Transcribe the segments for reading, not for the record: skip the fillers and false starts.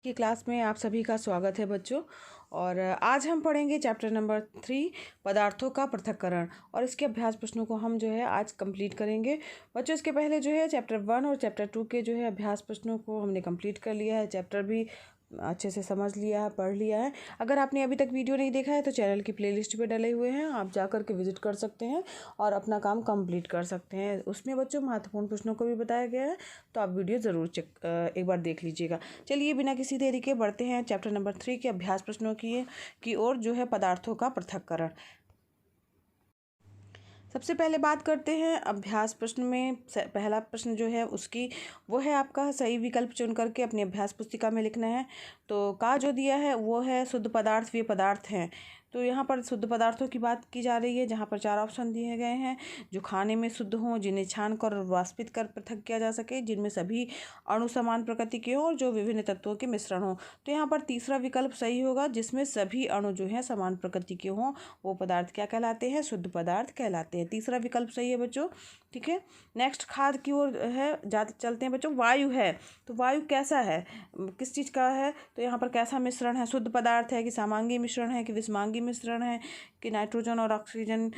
की क्लास में आप सभी का स्वागत है बच्चों। और आज हम पढ़ेंगे चैप्टर नंबर 3 पदार्थों का पृथक्करण। और इसके अभ्यास प्रश्नों को हम जो है आज कंप्लीट करेंगे बच्चों। इसके पहले जो है चैप्टर 1 और चैप्टर 2 के जो है अभ्यास प्रश्नों को हमने कंप्लीट कर लिया है। चैप्टर भी अच्छे से समझ लिया है, पढ़ लिया है। अगर आपने अभी तक वीडियो नहीं देखा है तो चैनल की प्लेलिस्ट पे डले हुए हैं, आप जा कर के विजिट कर सकते हैं और अपना काम कंप्लीट कर सकते हैं। उसमें बच्चों महत्वपूर्ण प्रश्नों को भी बताया गया है, तो आप वीडियो ज़रूर एक बार देख लीजिएगा। चलिए बिना किसी देरी के बढ़ते हैं चैप्टर नंबर 3 के अभ्यास प्रश्नों की ओर, जो है पदार्थों का पृथक्करण। सबसे पहले बात करते हैं अभ्यास प्रश्न में। पहला प्रश्न जो है उसकी वो है आपका सही विकल्प चुन करके अपनी अभ्यास पुस्तिका में लिखना है। तो का जो दिया है वो है शुद्ध पदार्थ वे पदार्थ हैं। तो यहाँ पर शुद्ध पदार्थों की बात की जा रही है, जहाँ पर 4 ऑप्शन दिए गए हैं। जो खाने में शुद्ध हों, जिन्हें छान कर और वाष्पित कर पृथक किया जा सके, जिनमें सभी अणु समान प्रकृति के हों और जो विभिन्न तत्वों के मिश्रण हों। तो यहाँ पर तीसरा विकल्प सही होगा, जिसमें सभी अणु जो हैं समान प्रकृति के हों, वो पदार्थ क्या कहलाते हैं? शुद्ध पदार्थ कहलाते हैं। तीसरा विकल्प सही है बच्चों। ठीक है, नेक्स्ट खाद की ओर है, जाते चलते हैं बच्चों। वायु है, तो वायु कैसा है, किस चीज़ का है? तो यहाँ पर कैसा मिश्रण है? शुद्ध पदार्थ है कि समांगी मिश्रण है कि विषमांगी मिश्रण है कि नाइट्रोजन और ऑक्सीजन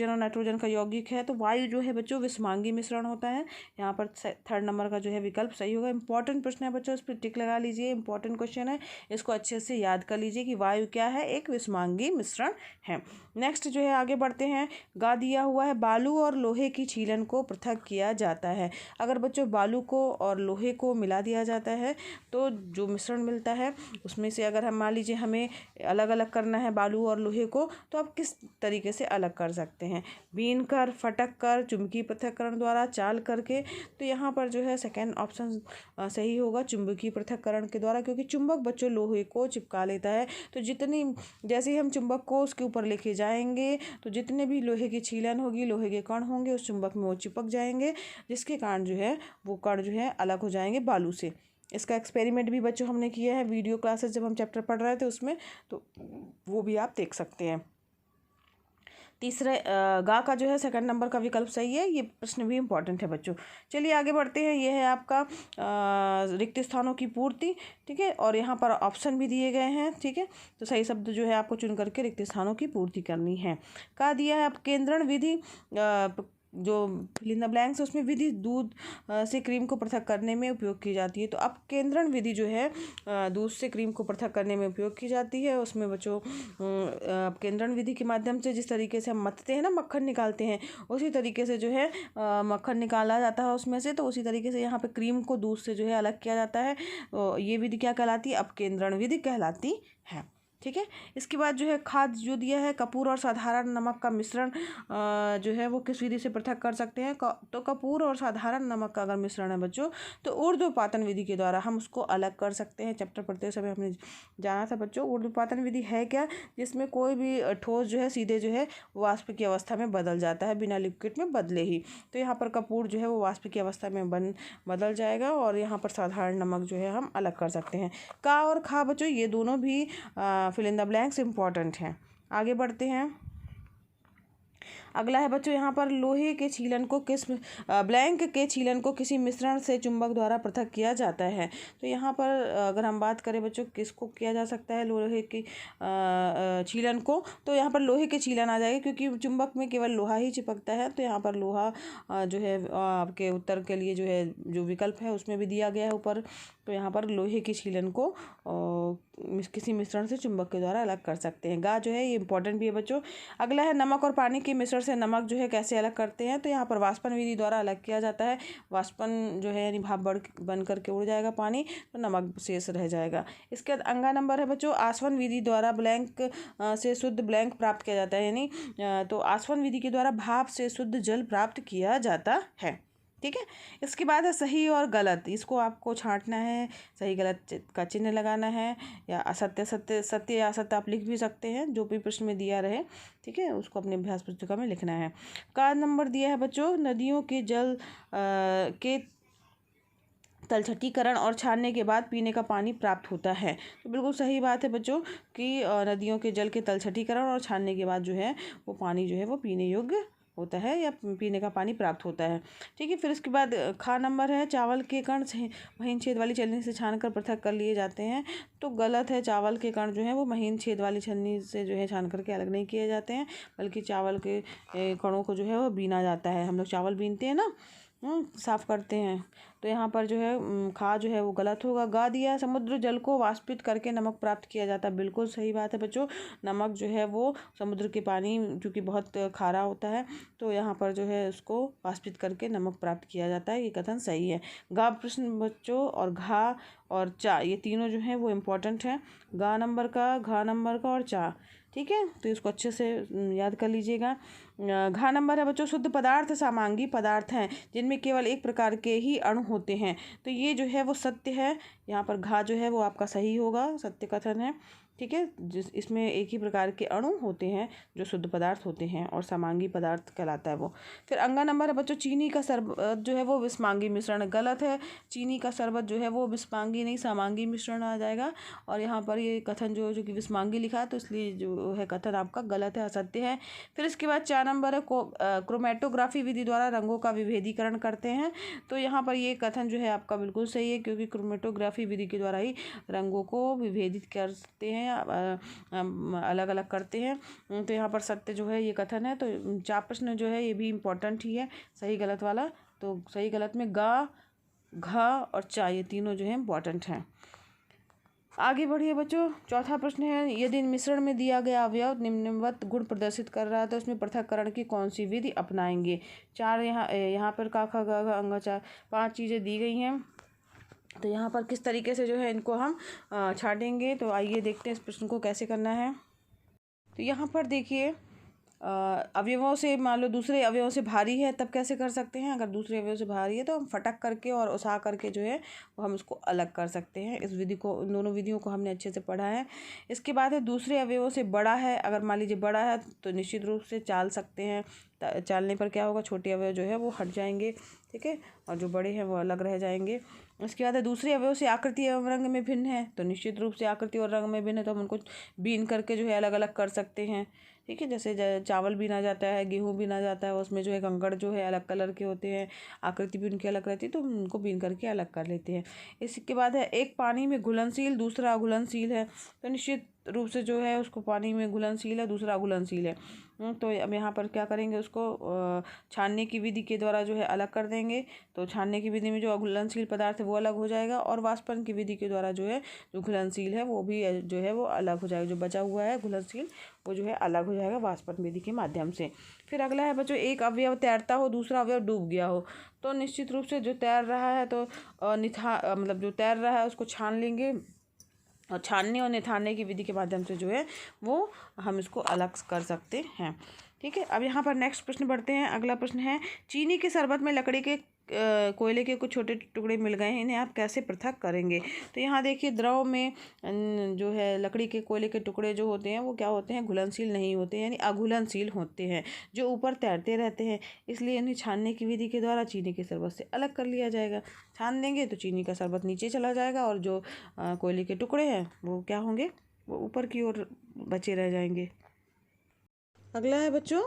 और नाइट्रोजन का यौगिक है? तो वायु जो है बच्चों विषमांगी मिश्रण होता है। यहाँ पर थर्ड नंबर का जो है विकल्प सही होगा। इंपॉर्टेंट प्रश्न है बच्चों, इस पर टिक लगा लीजिए। इंपॉर्टेंट क्वेश्चन है, इसको अच्छे से याद कर लीजिए कि वायु क्या है, एक विषमांगी मिश्रण है। नेक्स्ट जो है आगे बढ़ते हैं। गा दिया हुआ है बालू और लोहे की छीलन को पृथक किया जाता है। अगर बच्चों बालू को और लोहे को मिला दिया जाता है तो जो मिश्रण मिलता है उसमें से अगर हम मान लीजिए हमें अलग अलग करना है बालू और लोहे को, तो आप किस तरीके से अलग कर सकते हैं? बीन कर, फटक कर, चुंबकीय पृथक्करण द्वारा, चाल करके। तो यहाँ पर जो है सेकेंड ऑप्शन सही होगा, चुंबकीय पृथक्करण के द्वारा, क्योंकि चुंबक बच्चों लोहे को चिपका लेता है। तो जितनी जैसे ही हम चुंबक को उसके ऊपर लेके जाएंगे तो जितने भी लोहे की छीलन होगी, लोहे के कण होंगे, उस चुंबक में वो चिपक जाएंगे, जिसके कारण जो है वो कण जो है अलग हो जाएंगे बालू से। इसका एक्सपेरिमेंट भी बच्चों हमने किया है वीडियो क्लासेस जब हम चैप्टर पढ़ रहे थे उसमें, तो वो भी आप देख सकते हैं। तीसरा गा का जो है सेकंड नंबर का विकल्प सही है। ये प्रश्न भी इम्पॉर्टेंट है बच्चों। चलिए आगे बढ़ते हैं। ये है आपका रिक्त स्थानों की पूर्ति। ठीक है, और यहाँ पर ऑप्शन भी दिए गए हैं। ठीक है, तो सही शब्द जो है आपको चुन करके रिक्त स्थानों की पूर्ति करनी है। का दिया है अपकेंद्रण विधि, जो फिल इन द ब्लैंक्स है उसमें विधि दूध से क्रीम को पृथक करने में उपयोग की जाती है। तो अपकेंद्रण विधि जो है दूध से क्रीम को पृथक करने में उपयोग की जाती है। उसमें बच्चों अपकेंद्रण विधि के माध्यम से जिस तरीके से हम मथते हैं ना, मक्खन निकालते हैं, उसी तरीके से जो है मक्खन निकाला जाता है उसमें से। तो उसी तरीके से यहाँ पे क्रीम को दूध से जो है अलग किया जाता है। ये विधि क्या कहलाती है? अपकेंद्रण विधि कहलाती है। ठीक है, इसके बाद जो है खाद जो दिया है, कपूर और साधारण नमक का मिश्रण जो है वो किस विधि से पृथक कर सकते हैं? तो कपूर और साधारण नमक का अगर मिश्रण है बच्चों तो ऊर्ध्वपातन विधि के द्वारा हम उसको अलग कर सकते हैं। चैप्टर पढ़ते समय हमने जाना था बच्चों। ऊर्ध्वपातन विधि है क्या? जिसमें कोई भी ठोस जो है सीधे जो है वाष्प की अवस्था में बदल जाता है बिना लिक्विड में बदले ही। तो यहाँ पर कपूर जो है वो वाष्प की अवस्था में बदल जाएगा, और यहाँ पर साधारण नमक जो है हम अलग कर सकते हैं। का और खा बच्चों ये दोनों भी fill in the blanks important हैं। आगे बढ़ते हैं। अगला है बच्चों यहाँ पर लोहे के छीलन को ब्लैंक के छीलन को किसी मिश्रण से चुंबक द्वारा पृथक किया जाता है। तो यहाँ पर अगर हम बात करें बच्चों किसको किया जा सकता है लोहे के छीलन को, तो यहाँ पर लोहे के छीलन आ जाएगा, क्योंकि चुंबक में केवल लोहा ही चिपकता है। तो यहाँ पर लोहा जो है आपके उत्तर के लिए जो है जो विकल्प है उसमें भी दिया गया है ऊपर। तो यहाँ पर लोहे के छीलन को किसी मिश्रण से चुंबक के द्वारा अलग कर सकते हैं। गा जो है ये इंपॉर्टेंट भी है बच्चों। अगला है नमक और पानी के मिश्रण से नमक जो है कैसे अलग करते हैं? तो यहाँ पर वाष्पन विधि द्वारा अलग किया जाता है। वाष्पन जो है यानी भाप बन करके उड़ जाएगा पानी, तो नमक शेष रह जाएगा। इसके बाद अंगा नंबर है बच्चों आसवन विधि द्वारा ब्लैंक से शुद्ध ब्लैंक प्राप्त किया जाता है, यानी तो आसवन विधि के द्वारा भाप से शुद्ध जल प्राप्त किया जाता है। ठीक है, इसके बाद है सही और गलत। इसको आपको छांटना है, सही गलत का चिन्ह लगाना है, या असत्य सत्य या असत्य आप लिख भी सकते हैं, जो भी प्रश्न में दिया रहे। ठीक है, उसको अपने अभ्यास पुस्तिका में लिखना है। का नंबर दिया है बच्चों नदियों के जल के तलछटीकरण और छानने के बाद पीने का पानी प्राप्त होता है। तो बिल्कुल सही बात है बच्चों कि नदियों के जल के तलछटीकरण और छानने के बाद जो है वो पानी जो है वो पीने योग्य होता है या पीने का पानी प्राप्त होता है। ठीक है, फिर उसके बाद खा नंबर है, चावल के कण महीन छेद वाली छलनी से छानकर पृथक कर लिए जाते हैं। तो गलत है, चावल के कण जो है वो महीन छेद वाली छलनी से जो है छान करके अलग नहीं किए जाते हैं, बल्कि चावल के कणों को जो है वो बीना जाता है। हम लोग चावल बीनते हैं ना, साफ करते हैं। तो यहाँ पर जो है खा जो है वो गलत होगा। गा दिया, समुद्र जल को वाष्पित करके नमक प्राप्त किया जाता है। बिल्कुल सही बात है बच्चों, नमक जो है वो समुद्र के पानी क्योंकि बहुत खारा होता है, तो यहाँ पर जो है उसको वाष्पित करके नमक प्राप्त किया जाता है। ये कथन सही है। गा प्रश्न बच्चों और घा और चा, ये तीनों जो हैं वो इम्पोर्टेंट हैं। गा नंबर का, घा नंबर का और चा। ठीक है, तो इसको अच्छे से याद कर लीजिएगा। घा नंबर है बच्चों, शुद्ध पदार्थ समांगी पदार्थ हैं जिनमें केवल एक प्रकार के ही अणु होते हैं। तो ये जो है वो सत्य है। यहाँ पर घा जो है वो आपका सही होगा, सत्य कथन है। ठीक है, इसमें एक ही प्रकार के अणु होते हैं जो शुद्ध पदार्थ होते हैं और समांगी पदार्थ कहलाता है वो। फिर अंगा नंबर है बच्चों, चीनी का शरबत जो है वो विस्मांगी मिश्रण। गलत है, चीनी का शरबत जो है वो विस्मांगी नहीं समांगी मिश्रण आ जाएगा। और यहाँ पर ये कथन जो कि विस्मांगी लिखा है, तो इसलिए जो है कथन आपका गलत है, असत्य है। फिर इसके बाद 4 नंबर है, क्रोमेटोग्राफी विधि द्वारा रंगों का विभेदीकरण करते हैं। तो यहाँ पर ये कथन जो है आपका बिल्कुल सही है, क्योंकि क्रोमेटोग्राफी विधि के द्वारा ही रंगों को विभेदित करते हैं, अलग अलग करते हैं। तो यहाँ पर सत्य जो है ये कथन है। तो 4 प्रश्न जो है ये भी इम्पोर्टेंट ही है, सही गलत वाला। तो सही गलत में गा, घा और चा, ये तीनों जो है इम्पोर्टेंट हैं। आगे बढ़िए बच्चों, चौथा प्रश्न है, यदि मिश्रण में दिया गया अवयव निम्नवत गुण प्रदर्शित कर रहा है तो उसमें पृथक्करण की कौन सी विधि अपनाएंगे। 4 यहाँ पर का, खा, गा, अंगा, चा, 5 चीज़ें दी गई हैं। तो यहाँ पर किस तरीके से जो है इनको हम छाटेंगे, तो आइए देखते हैं इस प्रश्न को कैसे करना है। तो यहाँ पर देखिए, अवयवों से मान लो दूसरे अवयवों से भारी है, तब कैसे कर सकते हैं। अगर दूसरे अवयव से भारी है तो हम फटक करके और उसा करके जो है वो हम उसको अलग कर सकते हैं। इस विधि को, इन दोनों विधियों को हमने अच्छे से पढ़ा है। इसके बाद है, दूसरे अवयवों से बड़ा है, अगर मान लीजिए बड़ा है तो निश्चित रूप से चाल सकते हैं। चालने पर क्या होगा, छोटे अवयव जो है वो हट जाएंगे। ठीक है, और जो बड़े हैं वो अलग रह जाएंगे। उसके बाद है, दूसरे अवयव से आकृति एवं रंग में भिन्न है, तो निश्चित रूप से आकृति और रंग में भिन्न है तो हम उनको बीन करके जो है अलग अलग कर सकते हैं। ठीक है, जैसे चावल बीना जाता है, गेहूँ बीना जाता है, उसमें जो है कंकड़ जो है अलग कलर के होते हैं, आकृति भी उनकी अलग रहती है, तो हम उनको बीन करके अलग कर लेते हैं। इसके बाद है, एक पानी में घुलनशील दूसरा अघुलनशील है, तो निश्चित रूप से जो है उसको पानी में घुलनशील है, दूसरा अघुलनशील है। तो अब यहाँ पर क्या करेंगे, उसको छानने की विधि के द्वारा जो है अलग कर देंगे। तो छानने की विधि में जो अघुलनशील पदार्थ है वो अलग हो जाएगा, और वाष्पन की विधि के द्वारा जो है जो घुलनशील है वो भी जो है वो अलग हो जाएगा। जो बचा हुआ है घुलनशील वो जो है अलग हो जाएगा वाष्पन विधि के माध्यम से। फिर अगला है बच्चों, एक अवयव तैरता हो दूसरा अवयव डूब गया हो, तो निश्चित रूप से जो तैर रहा है तो मतलब जो तैर रहा है उसको छान लेंगे, और छानने और निथारने की विधि के माध्यम से जो है वो हम इसको अलग कर सकते हैं। ठीक है, अब यहाँ पर नेक्स्ट प्रश्न बढ़ते हैं। अगला प्रश्न है, चीनी के शरबत में लकड़ी के कोयले के कुछ छोटे टुकड़े मिल गए हैं, इन्हें आप कैसे पृथक करेंगे। तो यहाँ देखिए, द्रव में जो है लकड़ी के कोयले के टुकड़े जो होते हैं वो क्या होते हैं, घुलनशील नहीं होते हैं, यानी अघुलनशील होते हैं, जो ऊपर तैरते रहते हैं। इसलिए इन्हें छानने की विधि के द्वारा चीनी के शरबत से अलग कर लिया जाएगा। छान देंगे तो चीनी का शरबत नीचे चला जाएगा, और जो कोयले के टुकड़े हैं वो क्या होंगे, वो ऊपर की ओर बचे रह जाएंगे। अगला है बच्चों,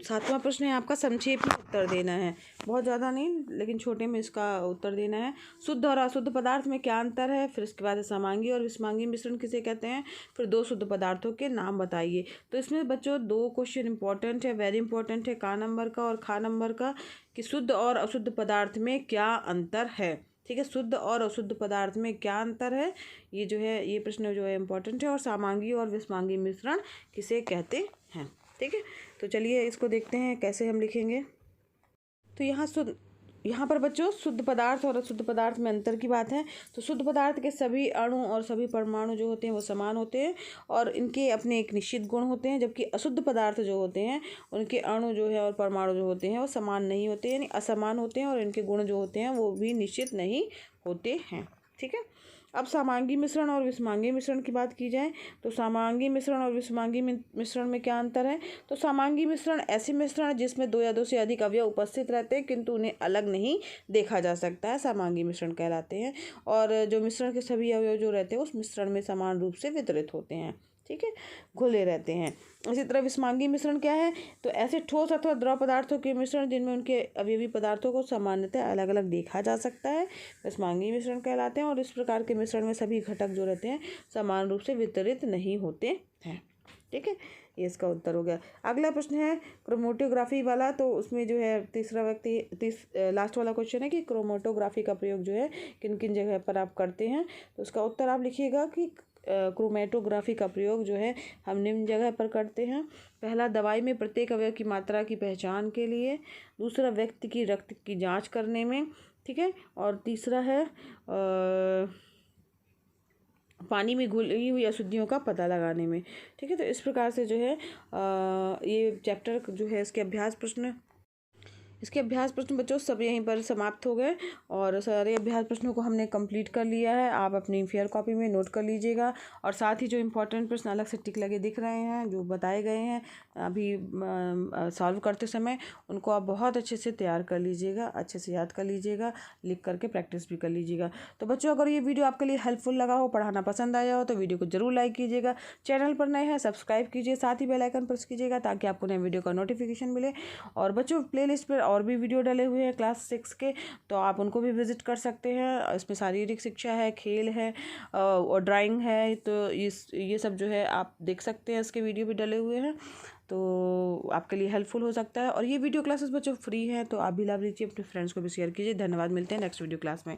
7वां प्रश्न है आपका, संक्षेप में उत्तर देना है, बहुत ज़्यादा नहीं लेकिन छोटे में इसका उत्तर देना है। शुद्ध और अशुद्ध पदार्थ में क्या अंतर है। फिर इसके बाद समांगी और विस्मांगी मिश्रण किसे कहते हैं। फिर 2 शुद्ध पदार्थों के नाम बताइए। तो इसमें बच्चों 2 क्वेश्चन इंपॉर्टेंट है, वेरी इंपॉर्टेंट है, का नंबर का और खा नंबर का, कि शुद्ध और अशुद्ध पदार्थ में क्या अंतर है। ठीक है, शुद्ध और अशुद्ध पदार्थ में क्या अंतर है, ये जो है ये प्रश्न जो है इम्पोर्टेंट है। और समांगी और विस्मांगी मिश्रण किसे कहते हैं। ठीक है, तो चलिए इसको देखते हैं कैसे हम लिखेंगे। तो यहाँ पर बच्चों शुद्ध पदार्थ और अशुद्ध पदार्थ में अंतर की बात है। तो शुद्ध पदार्थ के सभी अणु और सभी परमाणु जो होते हैं वो समान होते हैं, और इनके अपने एक निश्चित गुण होते हैं। जबकि अशुद्ध पदार्थ जो होते हैं उनके अणु जो है और परमाणु जो होते हैं वो समान नहीं होते, यानी असमान होते हैं, और इनके गुण जो होते हैं वो भी निश्चित नहीं होते हैं। ठीक है, अब समांगी मिश्रण और विस्मांगी मिश्रण की बात की जाए तो समांगी मिश्रण और विस्मांगी मिश्रण में क्या अंतर है। तो समांगी मिश्रण ऐसे मिश्रण जिसमें 2 या 2 से अधिक अवयव उपस्थित रहते हैं किंतु उन्हें अलग नहीं देखा जा सकता है, समांगी मिश्रण कहलाते हैं। और जो मिश्रण के सभी अवयव जो रहते हैं उस मिश्रण में समान रूप से वितरित होते हैं। ठीक है, घुले रहते हैं। इसी तरह विषमांगी मिश्रण क्या है, तो ऐसे ठोस अथवा द्रव पदार्थों के मिश्रण जिनमें उनके अवयवी पदार्थों को सामान्यतः अलग अलग देखा जा सकता है, विषमांगी मिश्रण कहलाते हैं। और इस प्रकार के मिश्रण में सभी घटक जो रहते हैं समान रूप से वितरित नहीं होते हैं। ठीक है, ये इसका उत्तर हो गया। अगला प्रश्न है क्रोमेटोग्राफी वाला, तो उसमें जो है लास्ट वाला क्वेश्चन है कि क्रोमेटोग्राफी का प्रयोग जो है किन किन जगह पर आप करते हैं। तो उसका उत्तर आप लिखिएगा कि क्रोमेटोग्राफी का प्रयोग जो है हम निम्न जगह पर करते हैं। पहला, दवाई में प्रत्येक अवयव की मात्रा की पहचान के लिए। दूसरा, व्यक्ति की रक्त की जांच करने में। ठीक है, और तीसरा है पानी में घुली हुई अशुद्धियों का पता लगाने में। ठीक है, तो इस प्रकार से जो है ये चैप्टर जो है इसके अभ्यास प्रश्न बच्चों सब यहीं पर समाप्त हो गए और सारे अभ्यास प्रश्नों को हमने कंप्लीट कर लिया है। आप अपनी फेयर कॉपी में नोट कर लीजिएगा और साथ ही जो इम्पोर्टेंट प्रश्न अलग से टिक लगे दिख रहे हैं जो बताए गए हैं अभी सॉल्व करते समय, उनको आप बहुत अच्छे से तैयार कर लीजिएगा, अच्छे से याद कर लीजिएगा, लिख करके प्रैक्टिस भी कर लीजिएगा। तो बच्चों, अगर ये वीडियो आपके लिए हेल्पफुल लगा हो, पढ़ाना पसंद आया हो, तो वीडियो को जरूर लाइक कीजिएगा। चैनल पर नए हैं सब्सक्राइब कीजिए, साथ ही बेल आइकन प्रेस कीजिएगा ताकि आपको नए वीडियो का नोटिफिकेशन मिले। और बच्चों, प्लेलिस्ट पर और भी वीडियो डले हुए हैं क्लास 6 के, तो आप उनको भी विजिट कर सकते हैं। इसमें शारीरिक शिक्षा है, खेल है और ड्राइंग है, तो ये सब जो है आप देख सकते हैं, इसके वीडियो भी डले हुए हैं, तो आपके लिए हेल्पफुल हो सकता है। और ये वीडियो क्लासेस बच्चों फ्री हैं, तो आप भी लाभ लीजिए, अपने फ्रेंड्स को भी शेयर कीजिए। धन्यवाद, मिलते हैं नेक्स्ट वीडियो क्लास में।